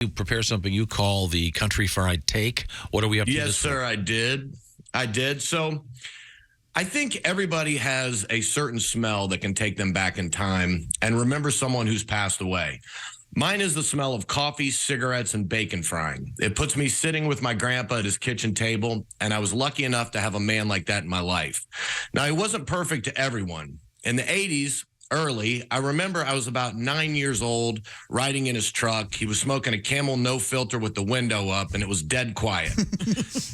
You prepare something you call the country fried take. What are we up to Yes, this sir, I did. So I think everybody has a certain smell that can take them back in time and remember someone who's passed away. Mine is the smell of coffee, cigarettes, and bacon frying. It puts me sitting with my grandpa at his kitchen table, and I was lucky enough to have a man like that in my life. Now, he wasn't perfect to everyone. In the 80s, early, I remember I was about 9 years old, riding in his truck. He was smoking a Camel no filter with the window up, and it was dead quiet.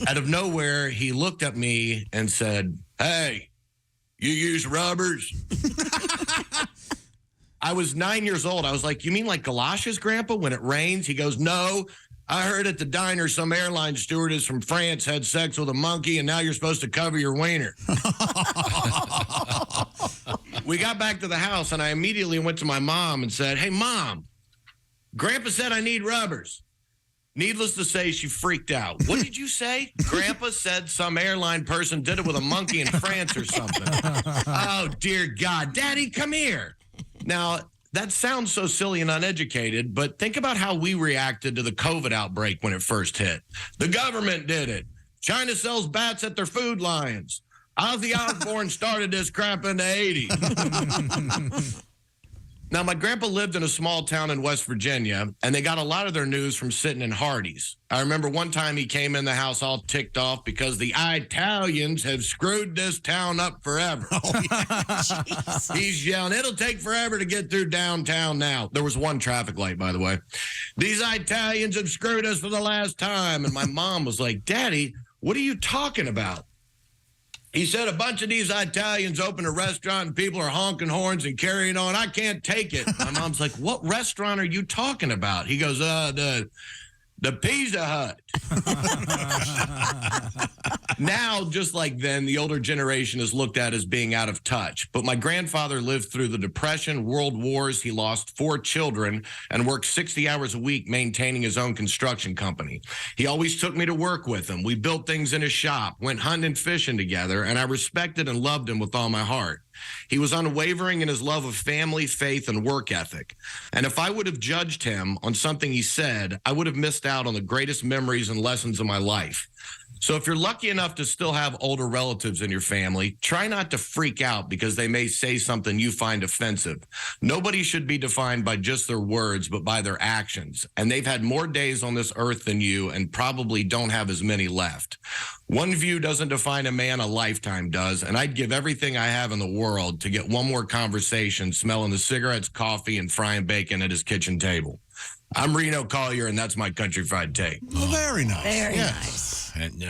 Out of nowhere, he looked at me and said, "Hey, you use rubbers?" I was 9 years old. I was like, "You mean like galoshes, Grandpa, when it rains?" He goes, "No, I heard at the diner some airline stewardess from France had sex with a monkey, and now you're supposed to cover your wiener." We got back to the house, and I immediately went to my mom and said, "Hey, Mom, Grandpa said I need rubbers." Needless to say, she freaked out. "What did you say?" "Grandpa said some airline person did it with a monkey in France or something." "Oh, dear God. Daddy, come here." Now, that sounds so silly and uneducated, but think about how we reacted to the COVID outbreak when it first hit. "The government did it. China sells bats at their food lines. Ozzy Osbourne started this crap in the 80s. Now, my grandpa lived in a small town in West Virginia, and they got a lot of their news from sitting in Hardee's. I remember one time he came in the house all ticked off because the Italians have screwed this town up forever. He's yelling, "It'll take forever to get through downtown now." There was one traffic light, by the way. "These Italians have screwed us for the last time." And my mom was like, "Daddy, what are you talking about?" He said, "A bunch of these Italians opened a restaurant and people are honking horns and carrying on. I can't take it." My mom's like, "What restaurant are you talking about?" He goes, the Pizza Hut." Now, just like then, the older generation is looked at as being out of touch. But my grandfather lived through the Depression, World Wars. He lost 4 children and worked 60 hours a week maintaining his own construction company. He always took me to work with him. We built things in his shop, went hunting and fishing together, and I respected and loved him with all my heart. He was unwavering in his love of family, faith, and work ethic. And if I would have judged him on something he said, I would have missed out on the greatest memories and lessons of my life. So if you're lucky enough to still have older relatives in your family, try not to freak out because they may say something you find offensive. Nobody should be defined by just their words, but by their actions. And they've had more days on this earth than you and probably don't have as many left. One view doesn't define a man, a lifetime does. And I'd give everything I have in the world to get one more conversation smelling the cigarettes, coffee, and frying bacon at his kitchen table. I'm Reno, Collier, and that's my country fried take. Well, very nice. Very nice. And,